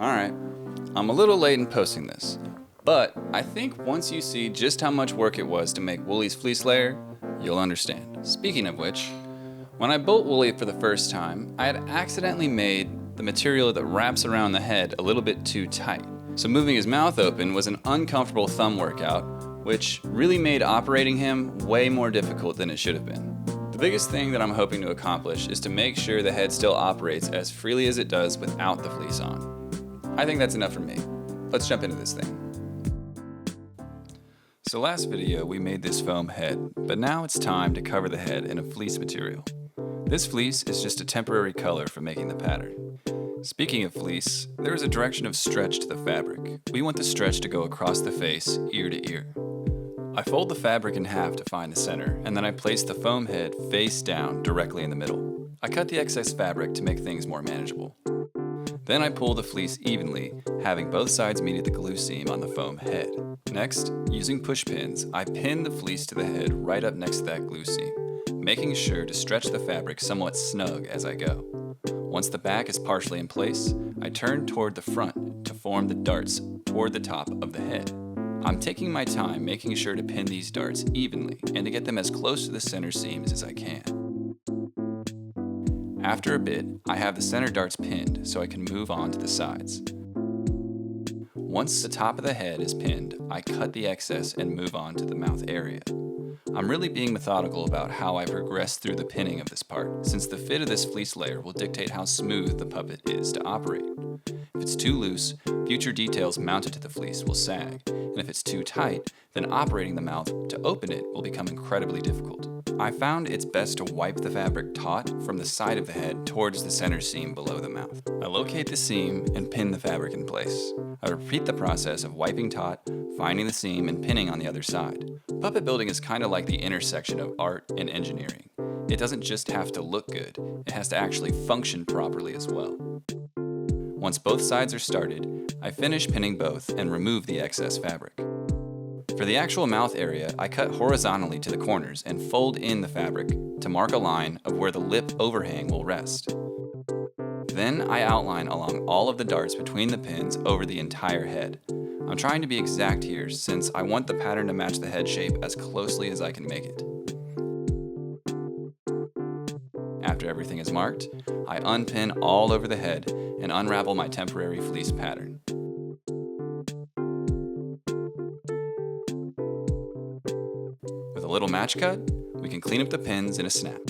Alright, I'm a little late in posting this, but I think once you see just how much work it was to make Woolie's fleece layer, you'll understand. Speaking of which, when I built Woolie for the first time, I had accidentally made the material that wraps around the head a little bit too tight. So moving his mouth open was an uncomfortable thumb workout, which really made operating him way more difficult than it should have been. The biggest thing that I'm hoping to accomplish is to make sure the head still operates as freely as it does without the fleece on. I think that's enough for me. Let's jump into this thing. So last video we made this foam head, but now it's time to cover the head in a fleece material. This fleece is just a temporary color for making the pattern. Speaking of fleece, there is a direction of stretch to the fabric. We want the stretch to go across the face, ear to ear. I fold the fabric in half to find the center, and then I place the foam head face down directly in the middle. I cut the excess fabric to make things more manageable. Then I pull the fleece evenly, having both sides meet at the glue seam on the foam head. Next, using push pins, I pin the fleece to the head right up next to that glue seam, making sure to stretch the fabric somewhat snug as I go. Once the back is partially in place, I turn toward the front to form the darts toward the top of the head. I'm taking my time making sure to pin these darts evenly and to get them as close to the center seams as I can. After a bit, I have the center darts pinned so I can move on to the sides. Once the top of the head is pinned, I cut the excess and move on to the mouth area. I'm really being methodical about how I progress through the pinning of this part, since the fit of this fleece layer will dictate how smooth the puppet is to operate. If it's too loose, future details mounted to the fleece will sag, and if it's too tight, then operating the mouth to open it will become incredibly difficult. I found it's best to wipe the fabric taut from the side of the head towards the center seam below the mouth. I locate the seam and pin the fabric in place. I repeat the process of wiping taut, finding the seam, and pinning on the other side. Puppet building is kind of like the intersection of art and engineering. It doesn't just have to look good, it has to actually function properly as well. Once both sides are started, I finish pinning both and remove the excess fabric. For the actual mouth area, I cut horizontally to the corners and fold in the fabric to mark a line of where the lip overhang will rest. Then I outline along all of the darts between the pins over the entire head. I'm trying to be exact here since I want the pattern to match the head shape as closely as I can make it. After everything is marked, I unpin all over the head and unravel my temporary fleece pattern. With a little match cut, we can clean up the pins in a snap.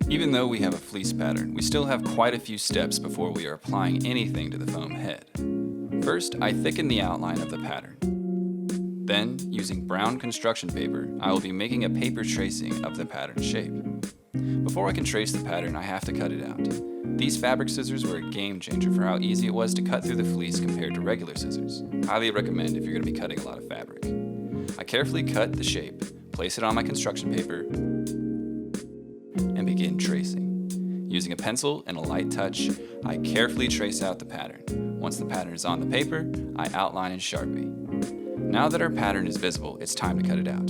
Even though we have a fleece pattern, we still have quite a few steps before we are applying anything to the foam head. First, I thicken the outline of the pattern. Then, using brown construction paper, I will be making a paper tracing of the pattern shape. Before I can trace the pattern, I have to cut it out. These fabric scissors were a game changer for how easy it was to cut through the fleece compared to regular scissors. Highly recommend if you're going to be cutting a lot of fabric. I carefully cut the shape, place it on my construction paper, and begin tracing. Using a pencil and a light touch, I carefully trace out the pattern. Once the pattern is on the paper, I outline in Sharpie. Now that our pattern is visible, it's time to cut it out.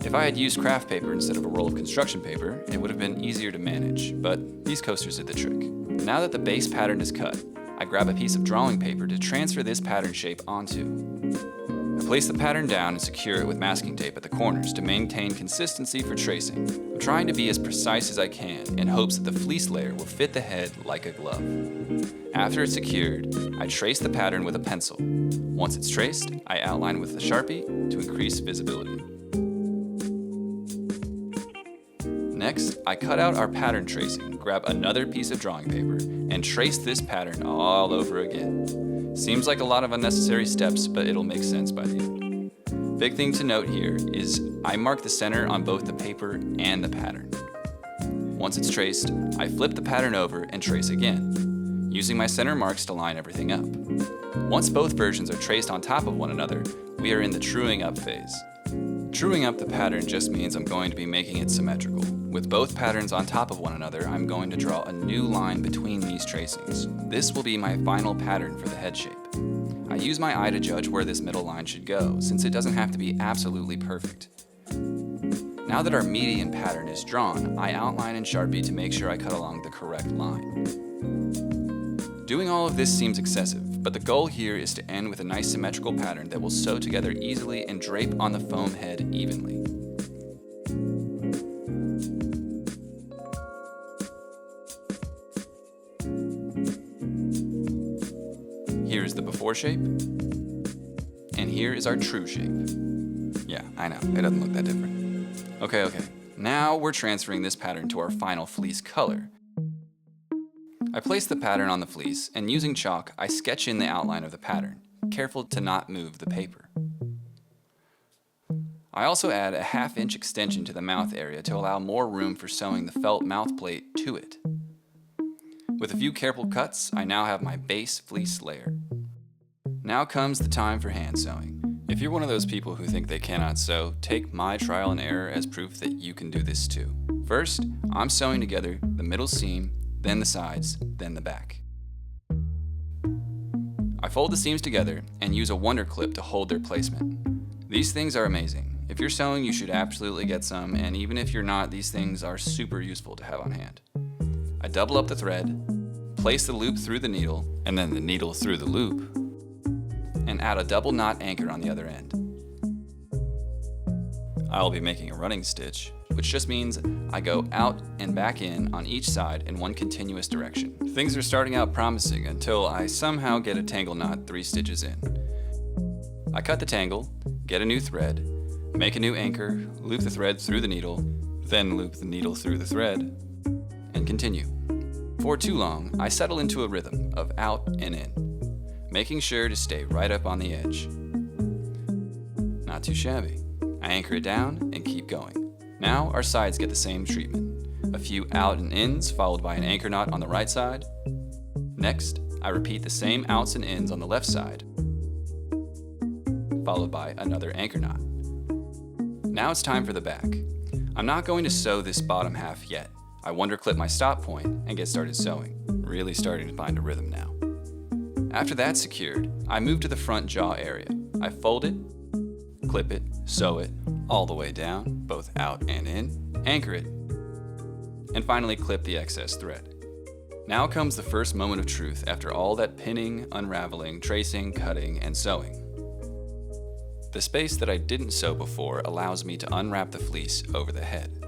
If I had used craft paper instead of a roll of construction paper, it would have been easier to manage, but these coasters did the trick. Now that the base pattern is cut, I grab a piece of drawing paper to transfer this pattern shape onto. I place the pattern down and secure it with masking tape at the corners to maintain consistency for tracing. I'm trying to be as precise as I can in hopes that the fleece layer will fit the head like a glove. After it's secured, I trace the pattern with a pencil. Once it's traced, I outline with a Sharpie to increase visibility. Next, I cut out our pattern tracing, grab another piece of drawing paper, and trace this pattern all over again. Seems like a lot of unnecessary steps, but it'll make sense by the end. Big thing to note here is I mark the center on both the paper and the pattern. Once it's traced, I flip the pattern over and trace again, using my center marks to line everything up. Once both versions are traced on top of one another, we are in the truing up phase. Truing up the pattern just means I'm going to be making it symmetrical. With both patterns on top of one another, I'm going to draw a new line between these tracings. This will be my final pattern for the head shape. I use my eye to judge where this middle line should go, since it doesn't have to be absolutely perfect. Now that our median pattern is drawn, I outline in Sharpie to make sure I cut along the correct line. Doing all of this seems excessive, but the goal here is to end with a nice symmetrical pattern that will sew together easily and drape on the foam head evenly. Here is the before shape, and here is our true shape. Yeah, I know, it doesn't look that different. Okay. Now we're transferring this pattern to our final fleece color. I place the pattern on the fleece, and using chalk, I sketch in the outline of the pattern, careful to not move the paper. I also add a 1/2 inch extension to the mouth area to allow more room for sewing the felt mouth plate to it. With a few careful cuts, I now have my base fleece layer. Now comes the time for hand sewing. If you're one of those people who think they cannot sew, take my trial and error as proof that you can do this too. First, I'm sewing together the middle seam, then the sides, then the back. I fold the seams together and use a wonder clip to hold their placement. These things are amazing. If you're sewing, you should absolutely get some, and even if you're not, these things are super useful to have on hand. I double up the thread, place the loop through the needle, and then the needle through the loop, and add a double knot anchor on the other end. I'll be making a running stitch, which just means I go out and back in on each side in one continuous direction. Things are starting out promising until I somehow get a tangle knot 3 stitches in. I cut the tangle, get a new thread, make a new anchor, loop the thread through the needle, then loop the needle through the thread, and continue. Before too long, I settle into a rhythm of out and in, making sure to stay right up on the edge. Not too shabby. I anchor it down and keep going. Now our sides get the same treatment. A few out and ins followed by an anchor knot on the right side. Next, I repeat the same outs and ins on the left side, followed by another anchor knot. Now it's time for the back. I'm not going to sew this bottom half yet. I wonder clip my stop point and get started sewing. Really starting to find a rhythm now. After that's secured, I move to the front jaw area. I fold it, clip it, sew it, all the way down, both out and in, anchor it, and finally clip the excess thread. Now comes the first moment of truth after all that pinning, unraveling, tracing, cutting, and sewing. The space that I didn't sew before allows me to unwrap the fleece over the head.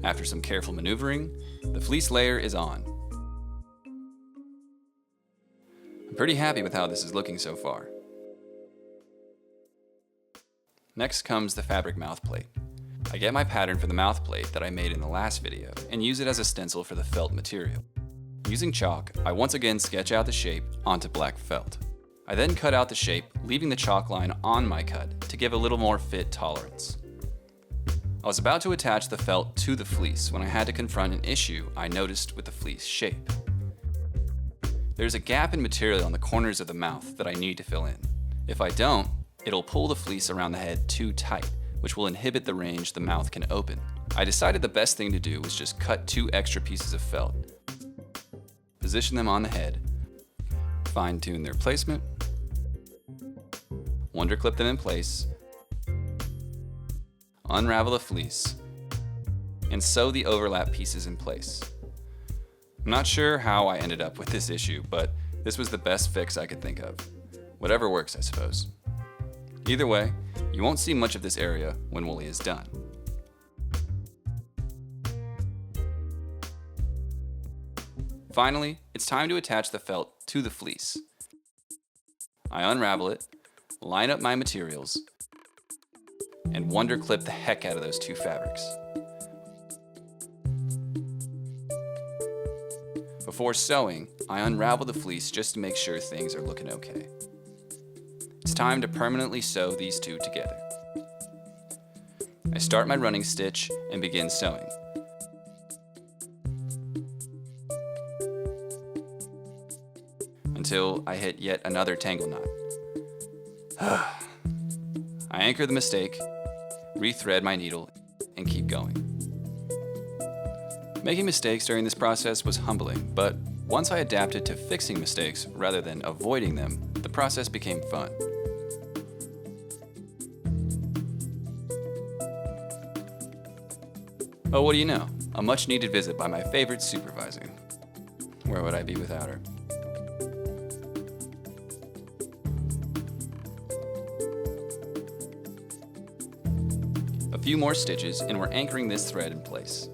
After some careful maneuvering, the fleece layer is on. I'm pretty happy with how this is looking so far. Next comes the fabric mouth plate. I get my pattern for the mouth plate that I made in the last video and use it as a stencil for the felt material. Using chalk, I once again sketch out the shape onto black felt. I then cut out the shape, leaving the chalk line on my cut to give a little more fit tolerance. I was about to attach the felt to the fleece when I had to confront an issue I noticed with the fleece shape. There's a gap in material on the corners of the mouth that I need to fill in. If I don't, it'll pull the fleece around the head too tight, which will inhibit the range the mouth can open. I decided the best thing to do was just cut 2 extra pieces of felt, position them on the head, fine-tune their placement, wonder clip them in place, unravel the fleece, and sew the overlap pieces in place. I'm not sure how I ended up with this issue, but this was the best fix I could think of. Whatever works, I suppose. Either way, you won't see much of this area when Wooly is done. Finally, it's time to attach the felt to the fleece. I unravel it, line up my materials, and wonder clip the heck out of those 2 fabrics. Before sewing, I unravel the fleece just to make sure things are looking okay. It's time to permanently sew these 2 together. I start my running stitch and begin sewing. Until I hit yet another tangle knot. I anchor the mistake, rethread my needle, and keep going. Making mistakes during this process was humbling, but once I adapted to fixing mistakes rather than avoiding them, the process became fun. Oh, what do you know? A much needed visit by my favorite supervisor. Where would I be without her? A few more stitches and we're anchoring this thread in place.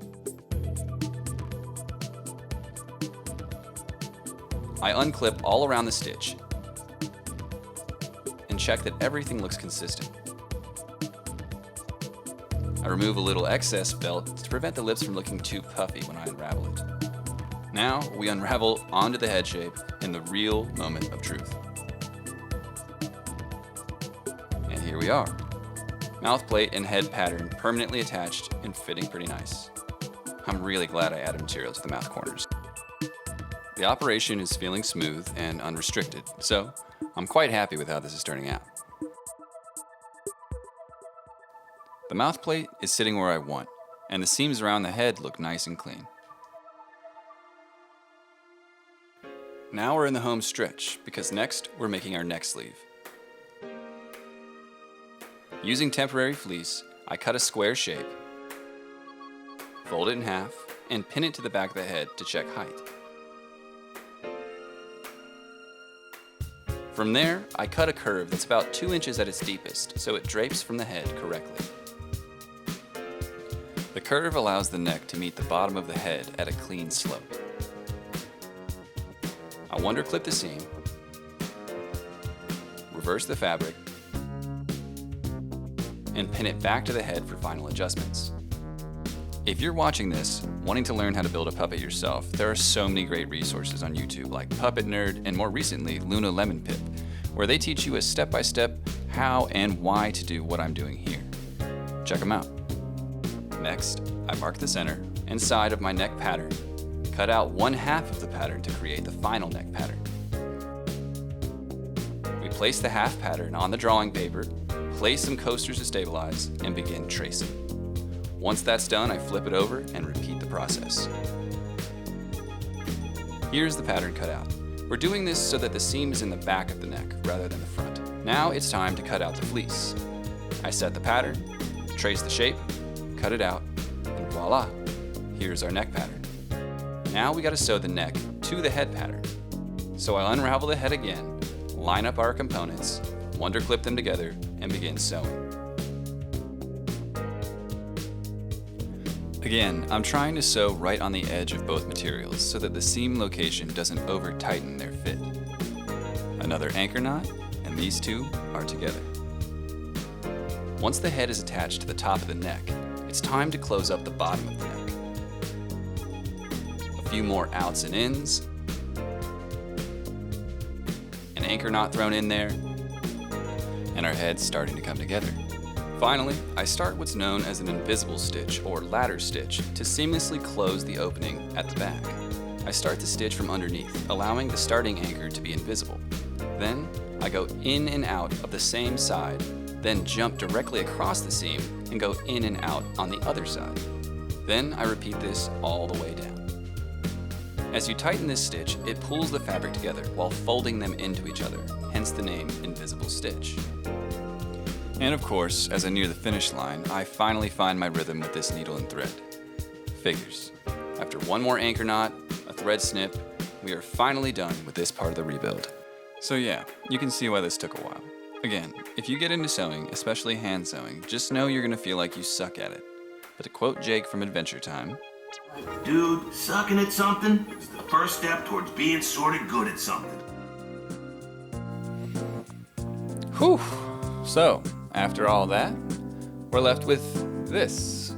I unclip all around the stitch and check that everything looks consistent. I remove a little excess felt to prevent the lips from looking too puffy when I unravel it. Now we unravel onto the head shape in the real moment of truth. And here we are. Mouth plate and head pattern permanently attached and fitting pretty nice. I'm really glad I added material to the mouth corners. The operation is feeling smooth and unrestricted, so I'm quite happy with how this is turning out. The mouth plate is sitting where I want, and the seams around the head look nice and clean. Now we're in the home stretch, because next we're making our neck sleeve. Using temporary fleece, I cut a square shape, fold it in half, and pin it to the back of the head to check height. From there, I cut a curve that's about 2 inches at its deepest, so it drapes from the head correctly. The curve allows the neck to meet the bottom of the head at a clean slope. I underclip the seam, reverse the fabric, and pin it back to the head for final adjustments. If you're watching this, wanting to learn how to build a puppet yourself, there are so many great resources on YouTube like Puppet Nerd and more recently Luna Lemon Pip, where they teach you a step-by-step how and why to do what I'm doing here. Check them out. Next, I mark the center and side of my neck pattern, cut out 1/2 of the pattern to create the final neck pattern. We place the half pattern on the drawing paper, place some coasters to stabilize, and begin tracing. Once that's done, I flip it over and repeat the process. Here's the pattern cut out. We're doing this so that the seam is in the back of the neck rather than the front. Now it's time to cut out the fleece. I set the pattern, trace the shape, cut it out, and voila, here's our neck pattern. Now we gotta sew the neck to the head pattern. So I'll unravel the head again, line up our components, underclip them together, and begin sewing. Again, I'm trying to sew right on the edge of both materials so that the seam location doesn't over-tighten their fit. Another anchor knot, and these two are together. Once the head is attached to the top of the neck, it's time to close up the bottom of the neck. A few more outs and ins, an anchor knot thrown in there, and our head's starting to come together. Finally, I start what's known as an invisible stitch or ladder stitch to seamlessly close the opening at the back. I start the stitch from underneath, allowing the starting anchor to be invisible. Then, I go in and out of the same side, then jump directly across the seam and go in and out on the other side. Then I repeat this all the way down. As you tighten this stitch, it pulls the fabric together while folding them into each other, hence the name invisible stitch. And of course, as I near the finish line, I finally find my rhythm with this needle and thread. Figures. After one more anchor knot, a thread snip, we are finally done with this part of the rebuild. So yeah, you can see why this took a while. Again, if you get into sewing, especially hand sewing, just know you're gonna feel like you suck at it. But to quote Jake from Adventure Time, dude, sucking at something is the first step towards being sort of good at something. Whew. So, after all that, we're left with this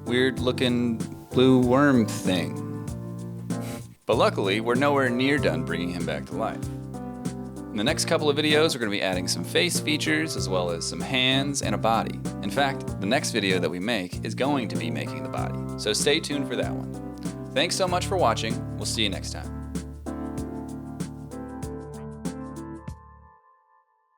weird looking blue worm thing. But luckily, we're nowhere near done bringing him back to life. In the next couple of videos, we're going to be adding some face features as well as some hands and a body. In fact, the next video that we make is going to be making the body, so stay tuned for that one. Thanks so much for watching. We'll see you next time.